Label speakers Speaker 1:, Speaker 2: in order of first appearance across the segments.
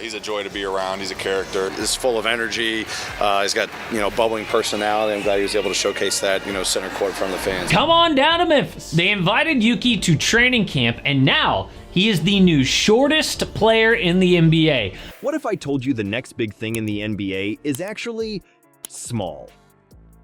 Speaker 1: He's a joy to be around. He's a character.
Speaker 2: He's full of energy. He's got, bubbling personality. I'm glad he was able to showcase that, center court in front of the fans.
Speaker 3: Come on down to Memphis. They invited Yuki to training camp, and now he is the new shortest player in the NBA.
Speaker 4: What if I told you the next big thing in the NBA is actually small?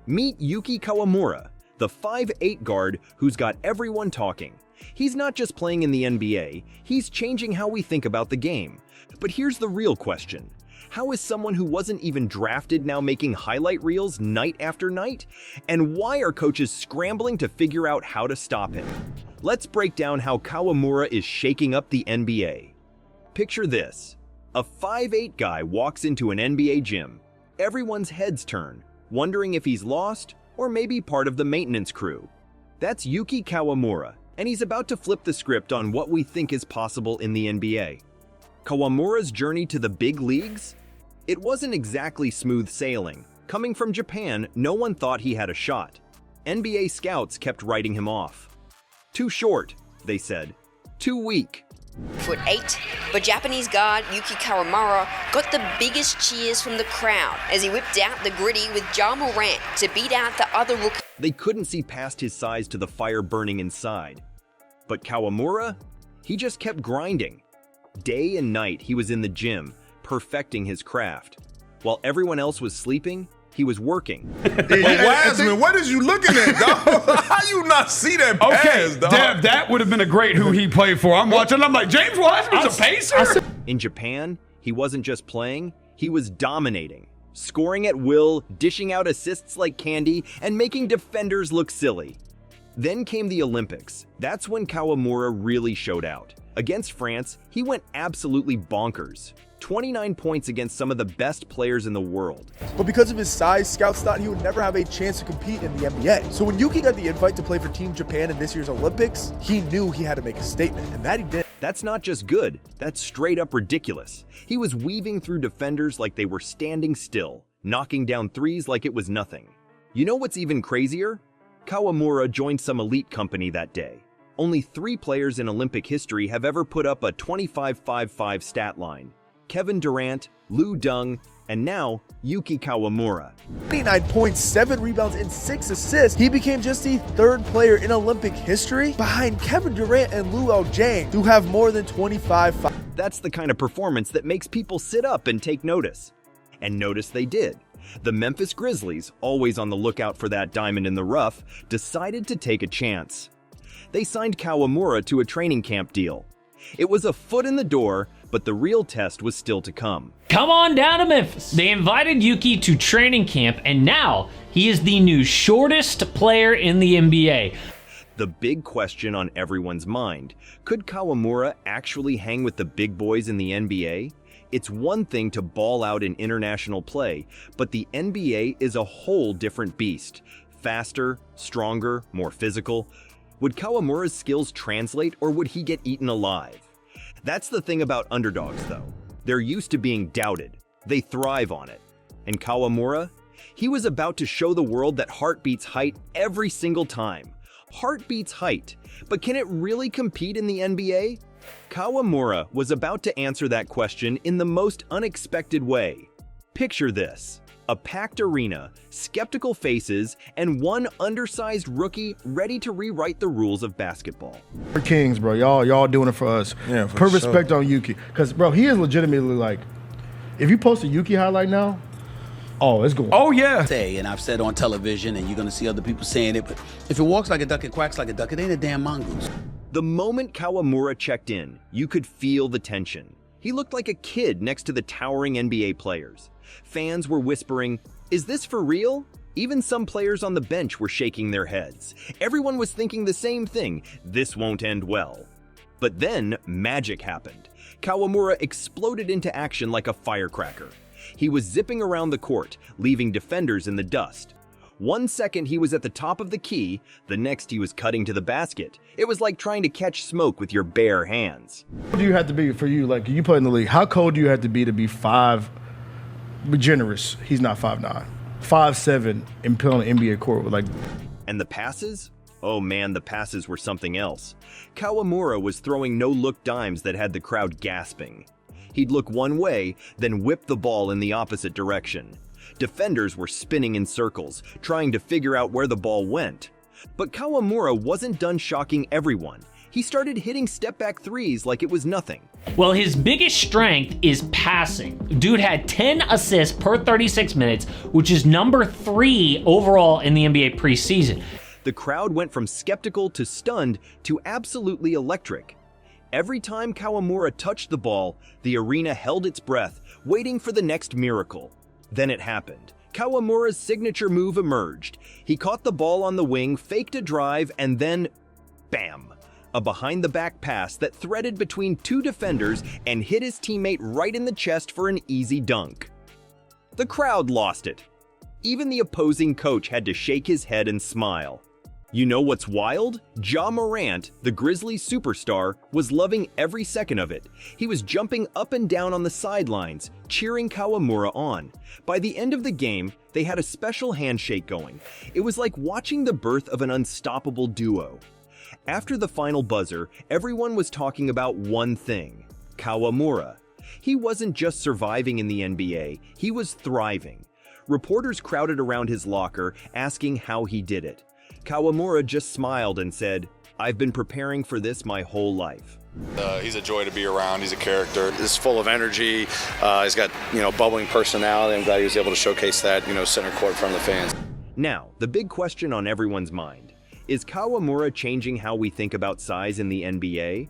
Speaker 4: Meet Yuki Kawamura, the 5'8" guard who's got everyone talking. He's not just playing in the NBA, he's changing how we think about the game. But here's the real question. How is someone who wasn't even drafted now making highlight reels night after night? And why are coaches scrambling to figure out how to stop him? Let's break down how Kawamura is shaking up the NBA. Picture this. A 5'8" guy walks into an NBA gym. Everyone's heads turn, wondering if he's lost or maybe part of the maintenance crew. That's Yuki Kawamura, and he's about to flip the script on what we think is possible in the NBA. Kawamura's journey to the big leagues? It wasn't exactly smooth sailing. Coming from Japan, no one thought he had a shot. NBA scouts kept writing him off. Too short, they said. Too weak.
Speaker 5: 8'8", but Japanese guard Yuki Kawamura got the biggest cheers from the crowd as he whipped out the gritty with Ja Morant to beat out the other rookie.
Speaker 4: They couldn't see past his size to the fire burning inside. But Kawamura, he just kept grinding. Day and night he was in the gym, perfecting his craft. While everyone else was sleeping, he was working.
Speaker 6: But Wiseman, what is you looking at, dog? How you not see that pass, dog?
Speaker 7: Deb, that would have been a great who he played for. I'm watching, I'm like, James Wiseman's a pacer?
Speaker 4: In Japan, he wasn't just playing, he was dominating. Scoring at will, dishing out assists like candy, and making defenders look silly. Then came the Olympics. That's when Kawamura really showed out. Against France, he went absolutely bonkers. 29 points against some of the best players in the world.
Speaker 8: But because of his size, scouts thought he would never have a chance to compete in the NBA. So when Yuki got the invite to play for Team Japan in this year's Olympics, he knew he had to make a statement, and that he did.
Speaker 4: That's not just good, that's straight up ridiculous. He was weaving through defenders like they were standing still, knocking down threes like it was nothing. You know what's even crazier? Kawamura joined some elite company that day. Only 3 players in Olympic history have ever put up a 25-5-5 stat line. Kevin Durant, Liu Deng, and now Yuki Kawamura.
Speaker 8: 29 points, 7 rebounds, and 6 assists. He became just the 3rd player in Olympic history behind Kevin Durant and Luol Deng to have more than 25.
Speaker 4: That's the kind of performance that makes people sit up and take notice. And notice they did. The Memphis Grizzlies, always on the lookout for that diamond in the rough, decided to take a chance. They signed Kawamura to a training camp deal. It was a foot in the door, but the real test was still to come.
Speaker 3: Come on down to Memphis. They invited Yuki to training camp, and now he is the new shortest player in the NBA.
Speaker 4: The big question on everyone's mind, could Kawamura actually hang with the big boys in the NBA? It's one thing to ball out in international play, but the NBA is a whole different beast. Faster, stronger, more physical. Would Kawamura's skills translate, or would he get eaten alive? That's the thing about underdogs, though. They're used to being doubted. They thrive on it. And Kawamura? He was about to show the world that heart beats height every single time. Heart beats height, but can it really compete in the NBA? Kawamura was about to answer that question in the most unexpected way. Picture this. A packed arena, skeptical faces, and one undersized rookie ready to rewrite the rules of basketball.
Speaker 9: We're kings, bro. Y'all doing it for us.
Speaker 6: Yeah, for
Speaker 9: Put respect on Yuki. Because, bro, he is legitimately like, if you post a Yuki highlight now, oh, it's going.
Speaker 7: Oh, yeah.
Speaker 10: And I've said on television, and you're going to see other people saying it, but if it walks like a duck and quacks like a duck, it ain't a damn mongoose.
Speaker 4: The moment Kawamura checked in, you could feel the tension. He looked like a kid next to the towering NBA players. Fans were whispering, "Is this for real?" Even some players on the bench were shaking their heads. Everyone was thinking the same thing, this won't end well. But then, magic happened. Kawamura exploded into action like a firecracker. He was zipping around the court, leaving defenders in the dust. 1 second he was at the top of the key, the next he was cutting to the basket. It was like trying to catch smoke with your bare hands.
Speaker 9: What do you have to be for you? Like, you play in the league. How cold do you have to be 5? Be generous. He's not 5'9". 5'7", and play on the NBA court with like.
Speaker 4: And the passes? Oh man, the passes were something else. Kawamura was throwing no-look dimes that had the crowd gasping. He'd look one way, then whip the ball in the opposite direction. Defenders were spinning in circles, trying to figure out where the ball went. But Kawamura wasn't done shocking everyone. He started hitting step-back threes like it was nothing.
Speaker 3: Well, his biggest strength is passing. Dude had 10 assists per 36 minutes, which is number 3 overall in the NBA preseason.
Speaker 4: The crowd went from skeptical to stunned to absolutely electric. Every time Kawamura touched the ball, the arena held its breath, waiting for the next miracle. Then it happened. Kawamura's signature move emerged. He caught the ball on the wing, faked a drive, and then, bam! A behind-the-back pass that threaded between 2 defenders and hit his teammate right in the chest for an easy dunk. The crowd lost it. Even the opposing coach had to shake his head and smile. You know what's wild? Ja Morant, the Grizzlies superstar, was loving every second of it. He was jumping up and down on the sidelines, cheering Kawamura on. By the end of the game, they had a special handshake going. It was like watching the birth of an unstoppable duo. After the final buzzer, everyone was talking about one thing: Kawamura. He wasn't just surviving in the NBA, he was thriving. Reporters crowded around his locker, asking how he did it. Kawamura just smiled and said, "I've been preparing for this my whole life."
Speaker 1: He's a joy to be around. He's a character.
Speaker 2: He's full of energy. He's got, bubbling personality. I'm glad he was able to showcase that, center court in front of the fans.
Speaker 4: Now, the big question on everyone's mind: is Kawamura changing how we think about size in the NBA?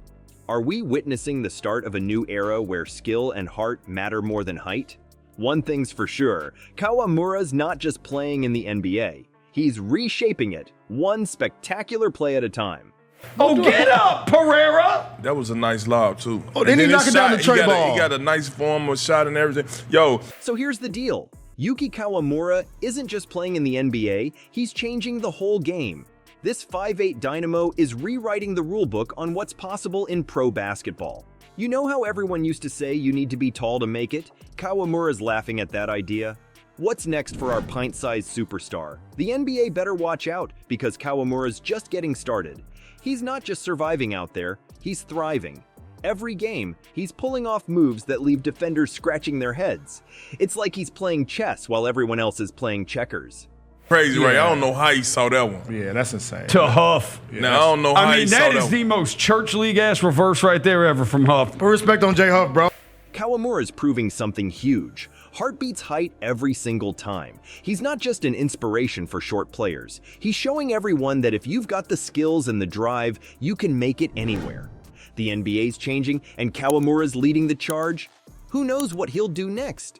Speaker 4: Are we witnessing the start of a new era where skill and heart matter more than height? One thing's for sure, Kawamura's not just playing in the NBA. He's reshaping it, one spectacular play at a time.
Speaker 7: Oh, get up, Pereira!
Speaker 6: That was a nice lob, too.
Speaker 9: Oh, then he knocked it down the tray ball.
Speaker 6: He got a nice form of shot and everything. Yo.
Speaker 4: So here's the deal. Yuki Kawamura isn't just playing in the NBA, he's changing the whole game. This 5'8" dynamo is rewriting the rulebook on what's possible in pro basketball. You know how everyone used to say you need to be tall to make it? Kawamura's laughing at that idea. What's next for our pint-sized superstar? The NBA better watch out, because Kawamura's just getting started. He's not just surviving out there, he's thriving. Every game, he's pulling off moves that leave defenders scratching their heads. It's like he's playing chess while everyone else is playing checkers.
Speaker 6: Crazy, right? I don't know how he saw that one.
Speaker 9: Yeah, that's insane.
Speaker 7: To Huff.
Speaker 6: Yeah, now, I don't know how he saw that.
Speaker 7: That is the most church league-ass reverse right there ever from Huff.
Speaker 9: Put respect on J Huff, bro.
Speaker 4: Kawamura is proving something huge. Heart beats height every single time. He's not just an inspiration for short players. He's showing everyone that if you've got the skills and the drive, you can make it anywhere. The NBA's changing, and Kawamura's leading the charge. Who knows what he'll do next?